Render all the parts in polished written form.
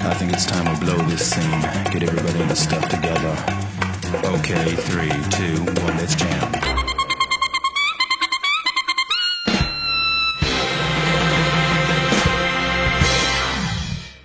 I think it's time we blow this scene. Get everybody in the stuff together. Okay, 3, 2, 1, let's jam.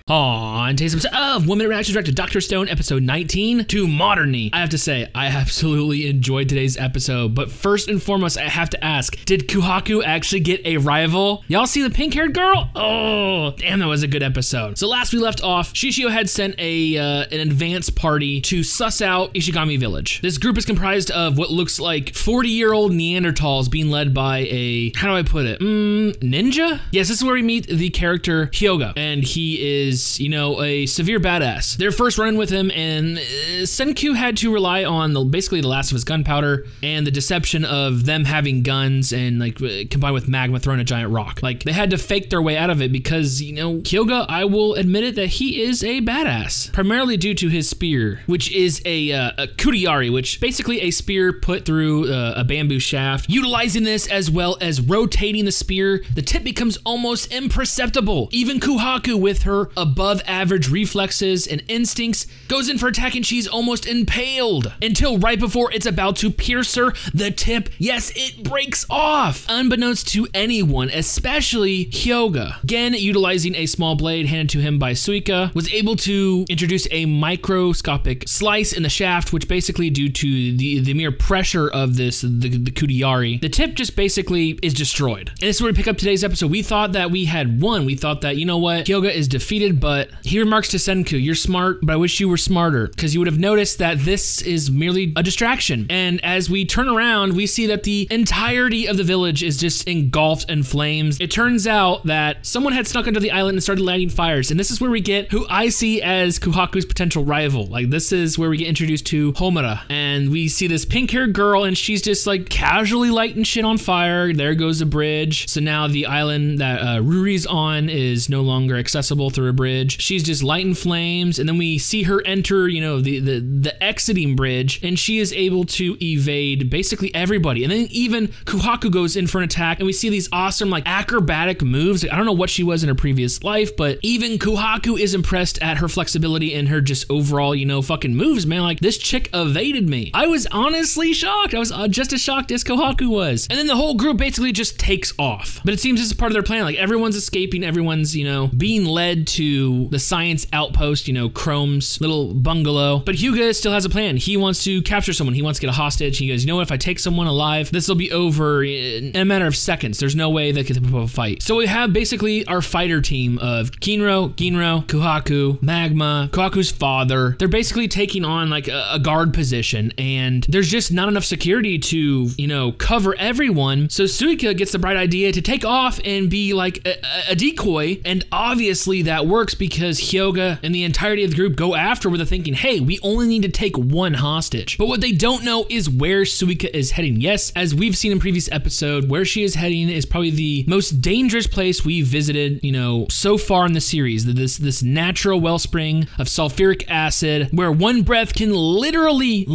On today's episode of 1 Minute Reactions Directed Dr. Stone, episode 19, to Modernity. I have to say, I absolutely enjoyed today's episode, but first and foremost, I have to ask, did Kohaku actually get a rival? Y'all see the pink-haired girl? Oh, damn, that was a good episode. So last we left off, Shishio had sent an advance party to suss out Ishigami Village. This group is comprised of what looks like 40-year-old Neanderthals being led by a, how do I put it, ninja? Yes, this is where we meet the character Hyoga, and he is, you know, a severe badass. They're first running with him, and Senku had to rely on basically the last of his gunpowder and the deception of them having guns and like combined with magma throwing a giant rock. Like they had to fake their way out of it because, you know, Hyoga, I will admit it, that he is a badass, primarily due to his spear, which is a kudiyari, which basically a spear put through a bamboo shaft. Utilizing this as well as rotating the spear, the tip becomes almost imperceptible. Even Kohaku, with her above average reflexes and instincts, goes in for attack and she's almost impaled until right before it's about to pierce her, the tip, yes, it breaks off. Unbeknownst to anyone, especially Hyoga, again utilizing a small blade handed to him by Suika, was able to introduce a microscopic slice in the shaft, which basically, due to the mere pressure of the kudiyari, the tip just basically is destroyed. And this is where we pick up today's episode. We thought that we had won. We thought that, you know what, Hyoga is defeated, but he remarks to Senku, you're smart, but I wish you were smarter, because you would have noticed that this is merely a distraction. And as we turn around, we see that the entirety of the village is just engulfed in flames. It turns out that someone had snuck onto the island and started lighting fires, and this is where we get who I see as Kohaku's potential rival. Like, this is where we get introduced to Homura, and we see this pink-haired girl, and she's just like casually lighting shit on fire. There goes a bridge. So now the island that Ruri's on is no longer accessible through a bridge. She's just lighting flames, and then we see her enter, you know, the exiting bridge, and she is able to evade basically everybody. And then even Kohaku goes in for an attack, and we see these awesome like acrobatic moves. I don't know what she was in her previous life, but even Kohaku is impressed at her flexibility and her just overall, you know, fucking moves, man. Like, this chick evaded me. I was honestly shocked. I was just as shocked as Kohaku was. And then the whole group basically just takes off. But it seems this is part of their plan. Like, everyone's escaping, everyone's, you know, being led to the science outpost, you know, Chrome's little bungalow. But Hyoga still has a plan. He wants to capture someone. He wants to get a hostage. He goes, you know what, if I take someone alive, this will be over in a matter of seconds. There's no way they could put up a fight. So we have basically our fighter team of Ginro, Kohaku, Magma, Kohaku's father. They're basically taking on like a guard position, and there's just not enough security to, you know, cover everyone. So Suika gets the bright idea to take off and be like a decoy, and obviously that works because Hyoga and the entirety of the group go after with the thinking, hey, we only need to take one hostage. But what they don't know is where Suika is heading. Yes, as we've seen in previous episode, where she is heading is probably the most dangerous place we've visited, you know, so far in the series. This natural wellspring of sulfuric acid where one breath can literally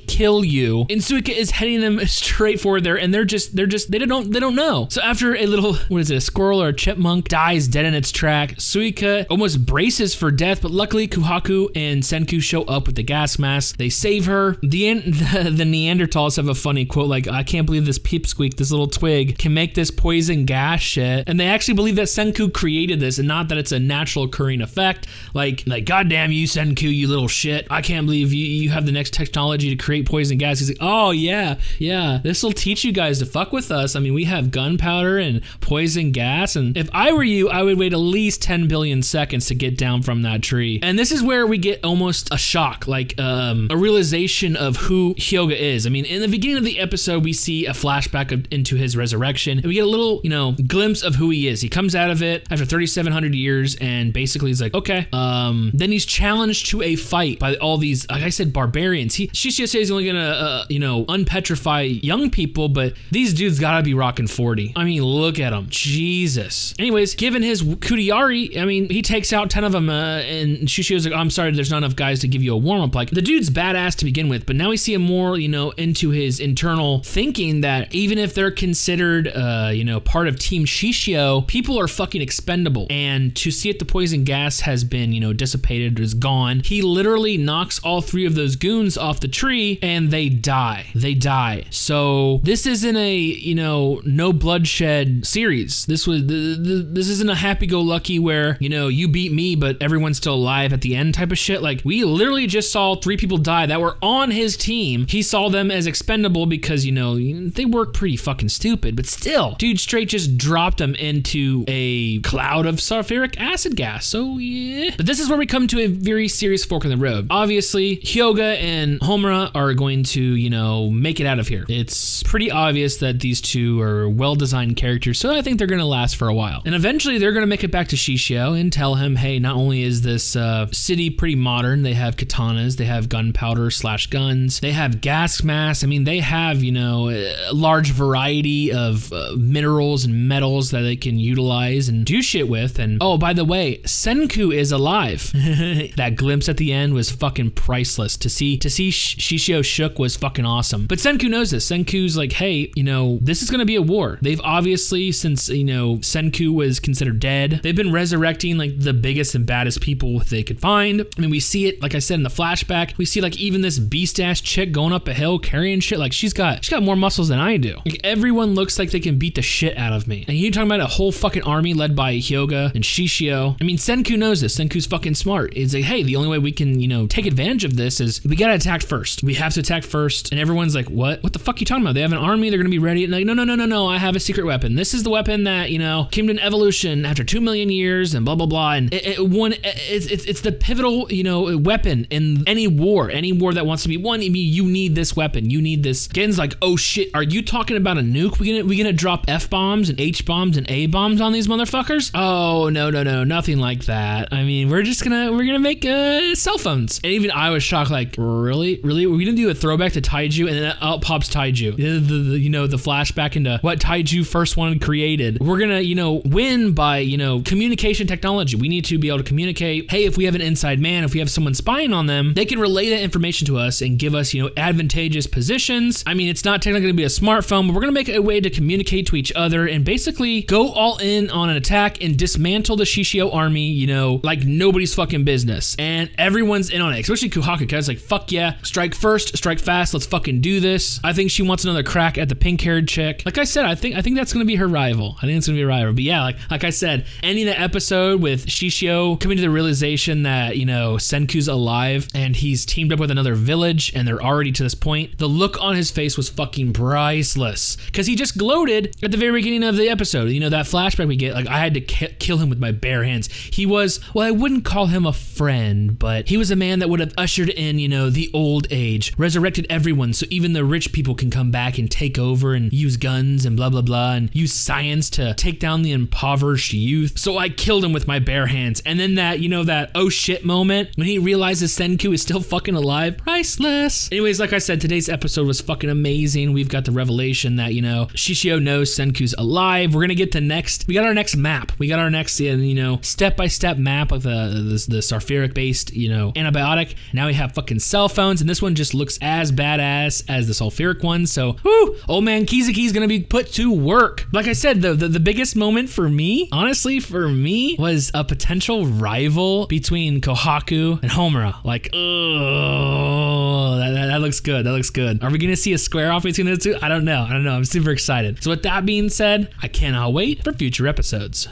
kill you. And Suika is heading them straight forward there, and they don't know. So after a little, what is it, a squirrel or a chipmunk dies dead in its track, Suika almost braces for death, but luckily Kohaku and Senku show up with the gas mask. They save her. The Neanderthals have a funny quote like, I can't believe this peepsqueak, this little twig, can make this poison gas shit. And they actually believe that Senku created this and not that it's a natural occurring effect. Like goddamn you, Senku, you little shit. I can't believe you have the next technology to create poison gas. He's like, oh yeah, this will teach you guys to fuck with us. I mean, we have gunpowder and poison gas, and if I were you, I would wait at least 10 billion seconds to get down from that tree. And this is where we get almost a shock, like a realization of who Hyoga is. I mean, in the beginning of the episode, we see a flashback into his resurrection, and we get a little, you know, glimpse of who he is. He comes out of it after 3,700 years, and basically he's like, okay. Then he's challenged to a fight by all these, like I said, barbarians. Shishio says he's only gonna, you know, unpetrify young people, but these dudes gotta be rocking 40. I mean, look at him, Jesus. Anyways, given his kudiyari, I mean, he takes out 10 of them, and Shishio's like, oh, I'm sorry, there's not enough guys to give you a warm-up. Like, the dude's badass to begin with, but now we see him more, into his internal thinking that even if they're considered, part of Team Shishio, people are fucking expendable. And to see if the poison gas has been, dissipated or is gone, he literally knocks all 3 of those goons off the tree and they die. So this isn't a, no bloodshed series. This isn't a happy-go-lucky where, you beat me, but everyone's still alive at the end type of shit. Like, we literally just saw 3 people die that were on his team. He saw them as expendable because, they work pretty fucking stupid, but still, dude straight just dropped them into a cloud of sulfuric acid gas. So yeah. But this is where we come to a very serious fork in the road. Obviously, Hyoga and Homura are going to, make it out of here. It's pretty obvious that these two are well-designed characters, so I think they're going to last for a while. And eventually, they're going to make it back to Shishio and tell him, hey, not only is this city pretty modern, they have katanas, they have gunpowder/guns, they have gas masks. I mean, they have, a large variety of minerals and metals that they can utilize and do shit with. And oh, by the way, Senku is alive. That glimpse at the end was fucking priceless. To see Shishio shook was fucking awesome. But Senku knows this. Senku's like, hey, this is gonna be a war. They've obviously, since Senku was considered dead, they've been resurrecting like the biggest and baddest people they could find. I mean, we see it, like I said, in the flashback. We see like even this beast ass chick going up a hill carrying shit. Like she's got more muscles than I do. Like everyone looks like they can beat the shit out of me. And you're talking about a whole fucking army led by Hyoga and Shishio. I mean, Senku knows this. Senku's fucking smart. It's like, hey, the only way we can, take advantage of this is we gotta attack first. We have to attack first. And everyone's like, what? What the fuck are you talking about? They have an army. They're gonna be ready. And like, no. I have a secret weapon. This is the weapon that, came to an evolution after 2 million years and blah, blah, blah. And it's the pivotal, weapon in any war that wants to be won. I mean, you need this weapon. You need this. Gen's like, oh shit, are you talking about a nuke? We gonna drop F-bombs and H-bombs and A-bombs on these motherfuckers? Oh, no, nothing like that. I mean, we're gonna make cell phones. And even I was shocked, like, really? We're gonna do a throwback to Taiju, and then out pops Taiju. The flashback into what Taiju first wanted created. We're gonna, win by, communication technology. We need to be able to communicate. Hey, if we have an inside man, if we have someone spying on them, they can relay that information to us and give us, advantageous positions. I mean, it's not technically gonna be a smartphone, but we're gonna make a way to communicate to each other and basically go all in on an attack and dismantle the Shishio army, like nobody's fucking business. And everyone's in on it, especially Kuhaku, because like, fuck yeah, strike first, strike fast, let's fucking do this. I think she wants another crack at the pink-haired chick. Like I said, I think that's gonna be her rival. I think it's gonna be a rival. But yeah, like I said, ending the episode with Shishio coming to the realization that, Senku's alive and he's teamed up with another village and they're already to this point. The look on his face was fucking priceless because he just gloated at the very beginning of the episode. That flashback we get, like I had to kill him with my bare hands. He was, well, I wouldn't call him a friend, but he was a man that would have ushered in, the old age, resurrected everyone so even the rich people can come back and take over and use guns and blah, blah, blah, and use science to take down the impoverished youth. So I killed him with my bare hands. And then that, that oh shit moment when he realizes Senku is still fucking alive, priceless. Anyways, like I said, today's episode was fucking amazing. We've got the revelation that, Shishio knows Senku's alive. We're gonna get we got our next map. We got our next, step-by-step map of the sulfuric-based, antibiotic. Now we have fucking cell phones, and this one just looks as badass as the sulfuric one. So, whoo, old man Kizuki's gonna be put to work. Like I said, the biggest moment for me, honestly, was a potential rival between Kohaku and Homura. Like, oh, that looks good. That looks good. Are we gonna see a square off between those two? I don't know. I'm super excited. So with that being said, I cannot wait for future episodes.